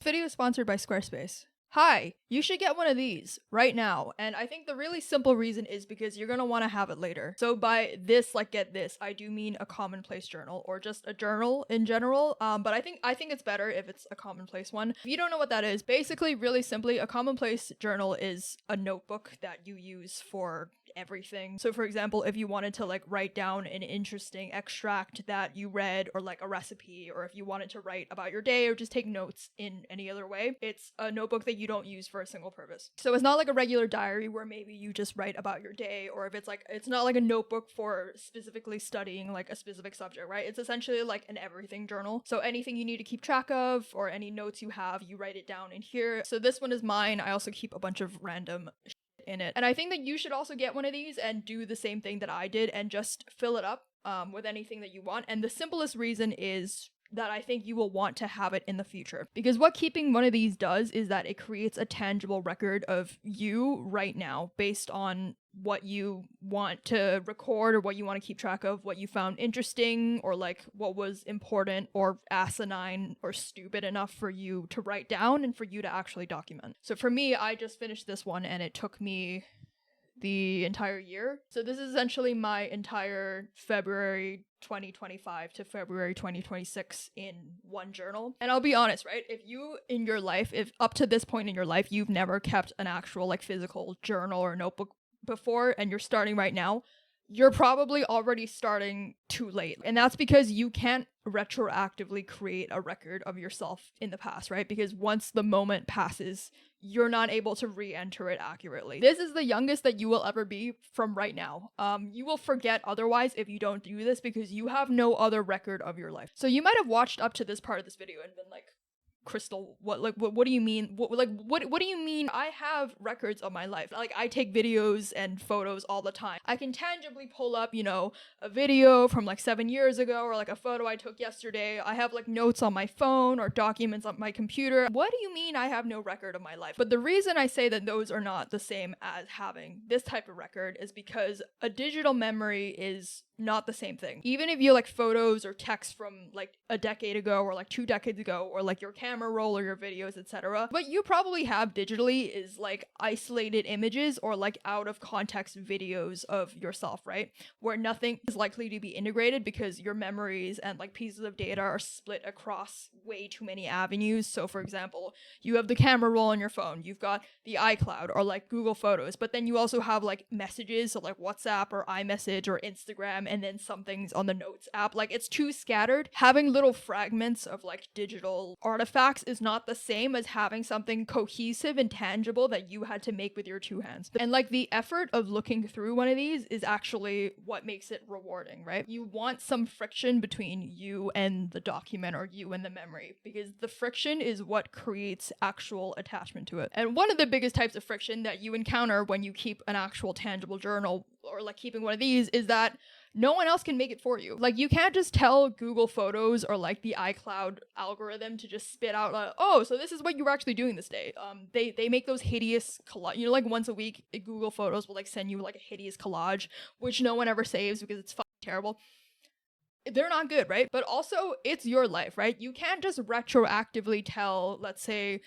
Video is sponsored by Squarespace. Hi, you should get one of these right now. And I think the really simple reason is because you're going to want to have it later. So by this, like get this, I do mean a commonplace journal or just a journal in general. But I think it's better if it's a commonplace one. If you don't know what that is, basically, really simply, a commonplace journal is a notebook that you use for everything. So for example, if you wanted to like write down an interesting extract that you read or like a recipe, or if you wanted to write about your day or just take notes in any other way, it's a notebook that you don't use for a single purpose. So it's not like a regular diary where maybe you just write about your day, or if it's not like a notebook for specifically studying like a specific subject, right? It's essentially like an everything journal. So anything you need to keep track of or any notes you have, you write it down in here. So this one is mine. I also keep a bunch of random in it. And I think that you should also get one of these and do the same thing that I did and just fill it up with anything that you want. And the simplest reason is that I think you will want to have it in the future. Because what keeping one of these does is that it creates a tangible record of you right now based on what you want to record or what you want to keep track of, what you found interesting or like what was important or asinine or stupid enough for you to write down and for you to actually document. So for me, I just finished this one and it took me the entire year. So this is essentially my entire February 2025 to February 2026 in one journal. And I'll be honest, right? If you in your life, if up to this point in your life, you've never kept an actual like physical journal or notebook before and you're starting right now, you're probably already starting too late. And that's because you can't retroactively create a record of yourself in the past, right? Because once the moment passes, you're not able to re-enter it accurately. This is the youngest that you will ever be from right now. You will forget otherwise if you don't do this because you have no other record of your life. So you might have watched up to this part of this video and been like, Crystal, what do you mean? What do you mean? I have records of my life. Like I take videos and photos all the time. I can tangibly pull up, a video from like 7 years ago or like a photo I took yesterday. I have like notes on my phone or documents on my computer. What do you mean I have no record of my life? But the reason I say that those are not the same as having this type of record is because a digital memory is not the same thing. Even if you like photos or text from like a decade ago or like 2 decades ago or like your camera roll or your videos, etc. What you probably have digitally is like isolated images or like out of context videos of yourself, right? Where nothing is likely to be integrated because your memories and like pieces of data are split across way too many avenues. So for example, you have the camera roll on your phone, you've got the iCloud or like Google Photos, but then you also have like messages, so like WhatsApp or iMessage or Instagram, and then some things on the Notes app. Like it's too scattered. Having little fragments of like digital artifacts is not the same as having something cohesive and tangible that you had to make with your two hands. And like the effort of looking through one of these is actually what makes it rewarding, right? You want some friction between you and the document or you and the memory, because the friction is what creates actual attachment to it. And one of the biggest types of friction that you encounter when you keep an actual tangible journal or like keeping one of these is that no one else can make it for you. Like you can't just tell Google Photos or like the iCloud algorithm to just spit out oh, so this is what you were actually doing this day. They make those hideous collage, like once a week Google Photos will like send you like a hideous collage which no one ever saves because it's fucking terrible. They're not good, right? But also it's your life, right? You can't just retroactively tell, let's say,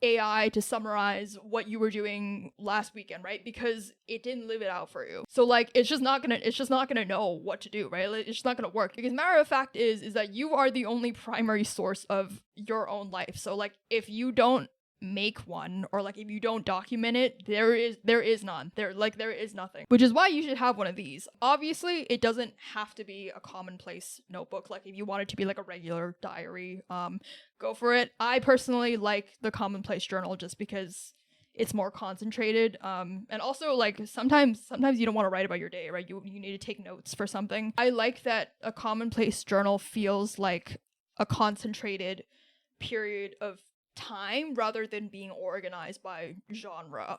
AI to summarize what you were doing last weekend, right? Because it didn't live it out for you. So like it's just not gonna know what to do, right? Like, it's just not gonna work. Because matter of fact is that you are the only primary source of your own life. So like if you don't make one or like if you don't document it, there is none. There is nothing. Which is why you should have one of these. Obviously, it doesn't have to be a commonplace notebook. Like if you want it to be like a regular diary, go for it. I personally like the commonplace journal just because it's more concentrated. And also like sometimes you don't want to write about your day, right? You need to take notes for something. I like that a commonplace journal feels like a concentrated period of time rather than being organized by genre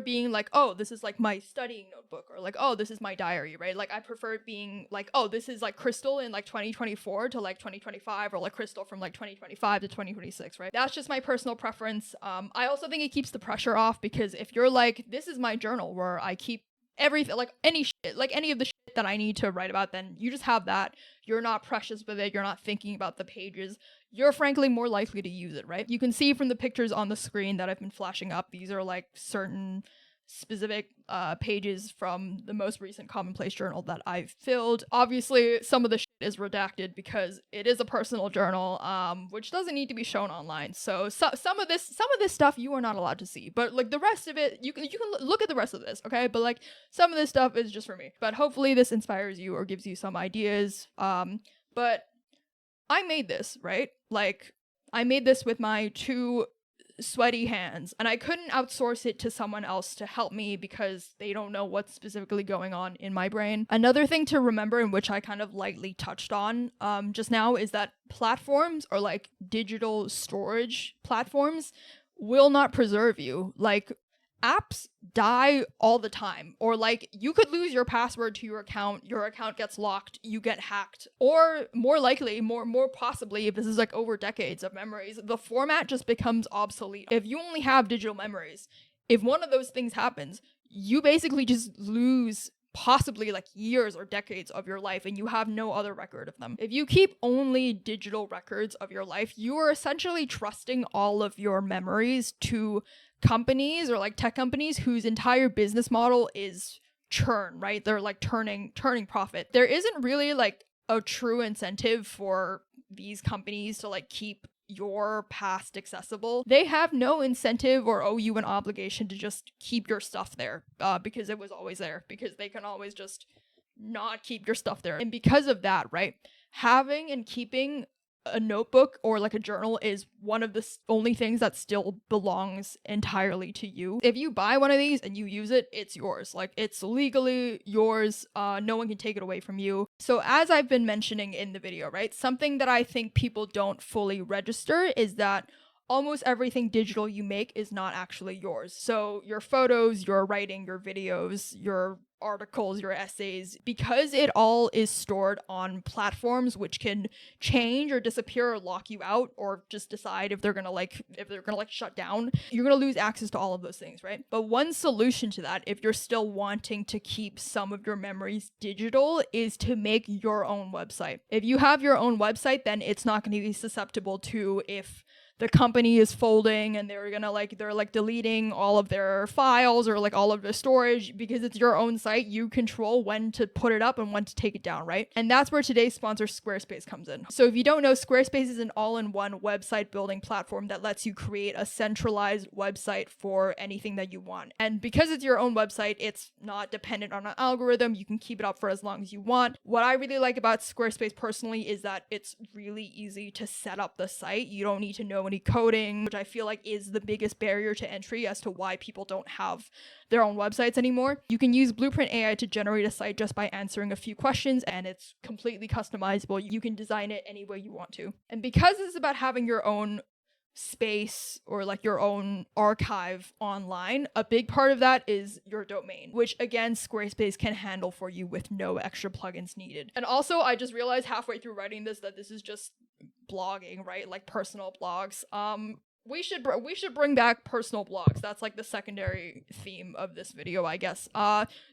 being like, oh, this is like my studying notebook, or like, oh, this is my diary, right? Like I prefer it being like, oh, this is like Crystal in like 2024 to like 2025, or like Crystal from like 2025 to 2026, right? That's just my personal preference. I also think it keeps the pressure off, because if you're like, this is my journal where I keep everything, like any shit, like any of the shit that I need to write about, then you just have that. You're not precious with it. You're not thinking about the pages. you're frankly more likely to use it, right? You can see from the pictures on the screen that I've been flashing up, these are like certain specific pages from the most recent Commonplace journal that I've filled. Obviously, some of the shit is redacted because it is a personal journal, which doesn't need to be shown online. So some of this stuff you are not allowed to see, but like the rest of it, you can look at the rest of this, okay? But like some of this stuff is just for me. But hopefully this inspires you or gives you some ideas. But I made this, right? Like I made this with my 2 sweaty hands, and I couldn't outsource it to someone else to help me because they don't know what's specifically going on in my brain. Another thing to remember, in which I kind of lightly touched on just now, is that platforms, or like digital storage platforms, will not preserve you. Like apps die all the time, or like you could lose your password to your account gets locked, you get hacked, or more likely, more possibly, if this is like over decades of memories, the format just becomes obsolete. If you only have digital memories, if one of those things happens, you basically just lose possibly like years or decades of your life, and you have no other record of them. If you keep only digital records of your life, you are essentially trusting all of your memories to companies, or like tech companies, whose entire business model is churn, right? They're like turning profit. There isn't really like a true incentive for these companies to like keep your past accessible. They have no incentive or owe you an obligation to just keep your stuff there, because it was always there, because they can always just not keep your stuff there. And because of that, right, having and keeping a notebook or like a journal is one of the only things that still belongs entirely to you. If you buy one of these and you use it, it's yours. Like it's legally yours. No one can take it away from you. So as I've been mentioning in the video, right, something that I think people don't fully register is that almost everything digital you make is not actually yours. So your photos, your writing, your videos, your articles, your essays, because it all is stored on platforms which can change or disappear or lock you out, or just decide if they're gonna shut down, you're gonna lose access to all of those things, right? But one solution to that, if you're still wanting to keep some of your memories digital, is to make your own website. If you have your own website, then it's not going to be susceptible to, if the company is folding and they're deleting all of their files or like all of the storage, because it's your own site, you control when to put it up and when to take it down, right? And that's where today's sponsor, Squarespace, comes in. So if you don't know, Squarespace is an all-in-one website building platform that lets you create a centralized website for anything that you want. And because it's your own website, it's not dependent on an algorithm. You can keep it up for as long as you want. What I really like about Squarespace personally is that it's really easy to set up the site. You don't need to know any coding, which I feel like is the biggest barrier to entry as to why people don't have their own websites anymore. You can use Blueprint AI to generate a site just by answering a few questions, and it's completely customizable. You can design it any way you want to. And because it's about having your own space or like your own archive online, a big part of that is your domain, which again Squarespace can handle for you with no extra plugins needed. And also, I just realized halfway through writing this that this is just blogging, right? Like personal blogs. We should bring back personal blogs. That's like the secondary theme of this video, I guess.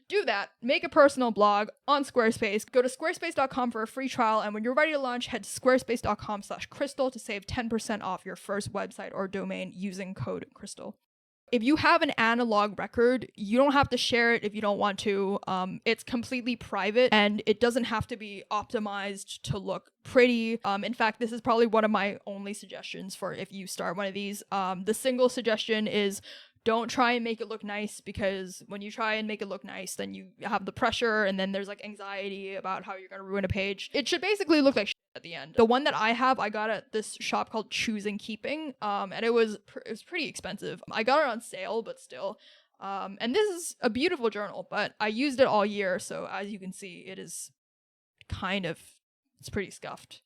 Do that. Make a personal blog on Squarespace. Go to squarespace.com for a free trial, and when you're ready to launch, head to squarespace.com/crystal to save 10% off your first website or domain using code crystal. If you have an analog record, you don't have to share it if you don't want to. It's completely private, and it doesn't have to be optimized to look pretty. In fact, this is probably one of my only suggestions for if you start one of these. The single suggestion is, don't try and make it look nice, because when you try and make it look nice, then you have the pressure, and then there's like anxiety about how you're going to ruin a page. It should basically look like shit at the end. The one that I have, I got at this shop called Choosing Keeping, and it was pretty expensive. I got it on sale, but still. And this is a beautiful journal, but I used it all year, so as you can see, it's pretty scuffed.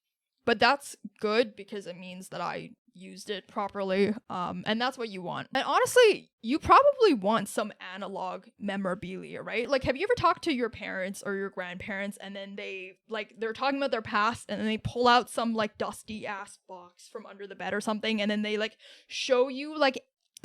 But that's good because it means that I used it properly, and that's what you want. And honestly, you probably want some analog memorabilia, right? Like, have you ever talked to your parents or your grandparents, and then they're talking about their past, and then they pull out some like dusty ass box from under the bed or something, and then they like show you like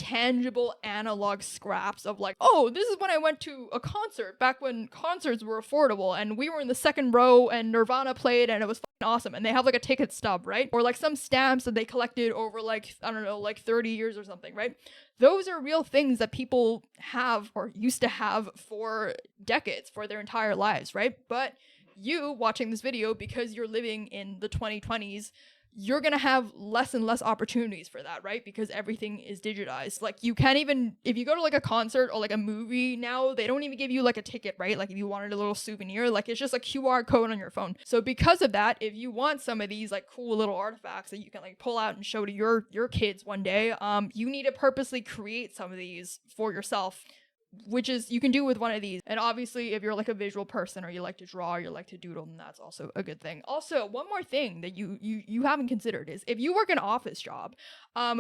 tangible analog scraps of like, oh, this is when I went to a concert back when concerts were affordable and we were in the second row and Nirvana played and it was fucking awesome, and they have like a ticket stub, right? Or like some stamps that they collected over like, I don't know, like 30 years or something, right? Those are real things that people have or used to have for decades, for their entire lives, right? But you watching this video, because you're living in the 2020s, you're gonna have less and less opportunities for that, right? Because everything is digitized. Like, you can't even, if you go to like a concert or like a movie now, they don't even give you like a ticket, right? Like if you wanted a little souvenir, like it's just a QR code on your phone. So because of that, if you want some of these like cool little artifacts that you can like pull out and show to your kids one day, you need to purposely create some of these for yourself, which is you can do with one of these. And obviously if you're like a visual person or you like to draw or you like to doodle, then that's also a good thing. Also, one more thing that you haven't considered is if you work an office job,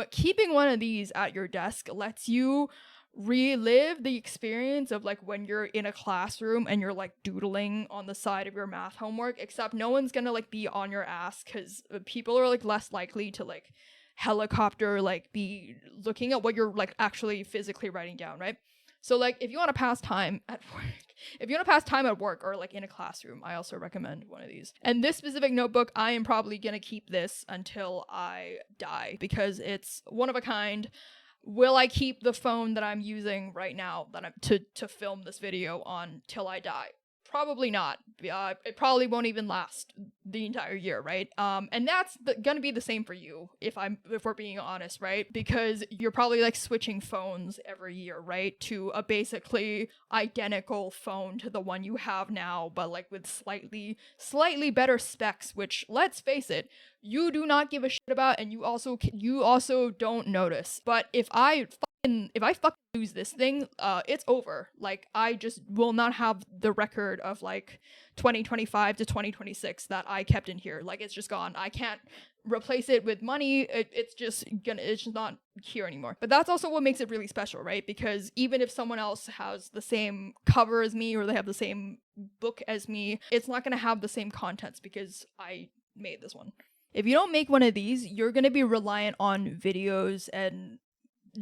keeping one of these at your desk lets you relive the experience of like when you're in a classroom and you're like doodling on the side of your math homework, except no one's gonna like be on your ass because people are like less likely to like helicopter like be looking at what you're like actually physically writing down, right? So like if you want to pass time at work, if you want to pass time at work or like in a classroom, I also recommend one of these. And this specific notebook, I am probably going to keep this until I die because it's one of a kind. Will I keep the phone that I'm using right now that I'm to film this video on till I die? Probably not. It probably won't even last the entire year, right? And that's gonna be the same for you if we're being honest, right? Because you're probably like switching phones every year, right? To a basically identical phone to the one you have now, but like with slightly better specs, which, let's face it, you do not give a shit about, and you also don't notice. But if I fucking lose this thing, it's over. Like, I just will not have the record of like 2025 to 2026 that I kept in here. Like, it's just gone. I can't replace it with money. It's just not here anymore. But that's also what makes it really special, right? Because even if someone else has the same cover as me or they have the same book as me, it's not going to have the same contents because I made this one. If you don't make one of these, you're going to be reliant on videos and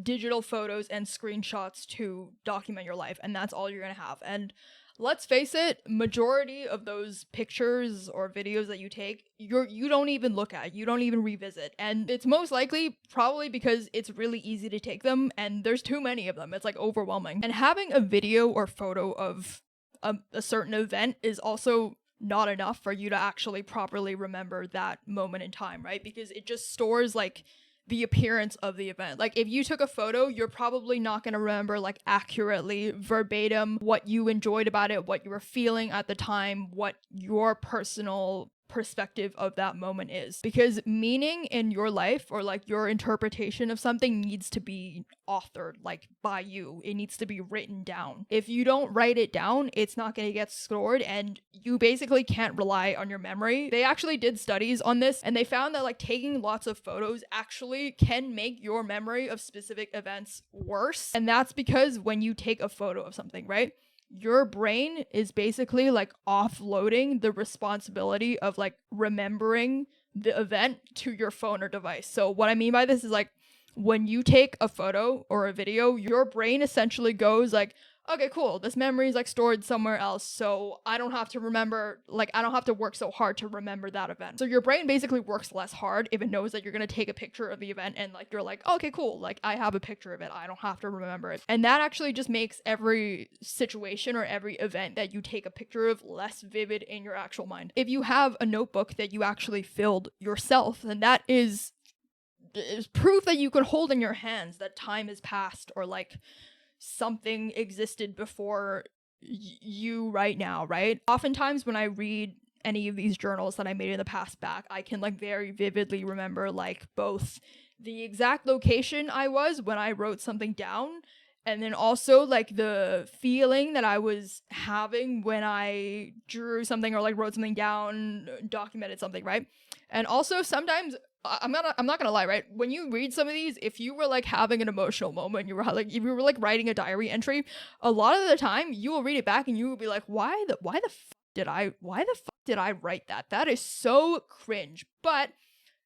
digital photos and screenshots to document your life, and that's all you're going to have. And let's face it, majority of those pictures or videos that you take, you don't even look at, you don't even revisit. And it's most likely probably because it's really easy to take them and there's too many of them. It's like overwhelming. And having a video or photo of a certain event is also not enough for you to actually properly remember that moment in time, right? Because it just stores like the appearance of the event. Like, if you took a photo, you're probably not going to remember like accurately verbatim what you enjoyed about it, what you were feeling at the time, what your personal perspective of that moment is, because meaning in your life or like your interpretation of something needs to be authored like by you. It needs to be written down. If you don't write it down, it's not going to get stored, and you basically can't rely on your memory. They actually did studies on this, and they found that like taking lots of photos actually can make your memory of specific events worse. And that's because when you take a photo of something, right, your brain is basically like offloading the responsibility of like remembering the event to your phone or device. So what I mean by this is like when you take a photo or a video, your brain essentially goes like, okay, cool, this memory is like stored somewhere else, so I don't have to remember, like I don't have to work so hard to remember that event. So your brain basically works less hard if it knows that you're gonna take a picture of the event and like you're like, okay, cool, like I have a picture of it, I don't have to remember it. And that actually just makes every situation or every event that you take a picture of less vivid in your actual mind. If you have a notebook that you actually filled yourself, then that is proof that you could hold in your hands that time has passed, or like something existed before you right now, right? Oftentimes when I read any of these journals that I made in the past back, I can like very vividly remember like both the exact location I was when I wrote something down, and then also like the feeling that I was having when I drew something or like wrote something down, documented something, right? And also sometimes I'm not gonna lie, right? When you read some of these, if you were like having an emotional moment, if you were like writing a diary entry, a lot of the time you will read it back and you will be like, why the fuck did I write that? That is so cringe. But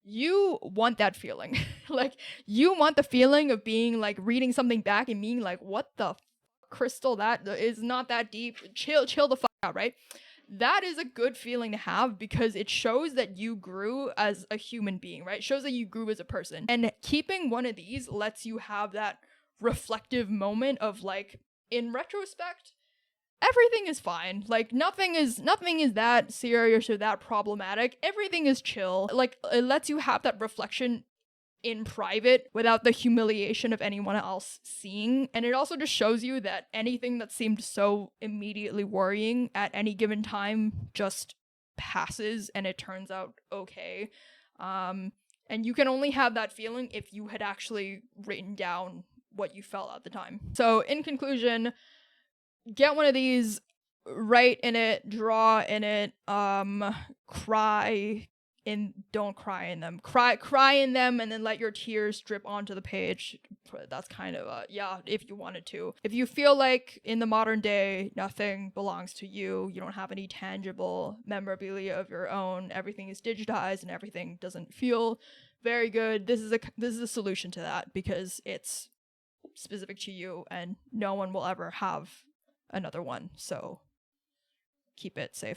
you want that feeling. Like, you want the feeling of being like reading something back and being like, what the Crystal, that is not that deep. Chill the fuck out, right? That is a good feeling to have because it shows that you grew as a human being, right? It shows that you grew as a person. And keeping one of these lets you have that reflective moment of like, in retrospect, everything is fine. Like nothing is that serious or that problematic. Everything is chill. Like it lets you have that reflection in private without the humiliation of anyone else seeing. And it also just shows you that anything that seemed so immediately worrying at any given time just passes and it turns out okay. And you can only have that feeling if you had actually written down what you felt at the time. So in conclusion, get one of these, write in it, draw in it, cry in, don't cry in them, cry in them, and then let your tears drip onto the page. That's kind of yeah, if you wanted to. If you feel like in the modern day nothing belongs to you, you don't have any tangible memorabilia of your own, everything is digitized and everything doesn't feel very good, this is a solution to that because it's specific to you and no one will ever have another one, so keep it safe.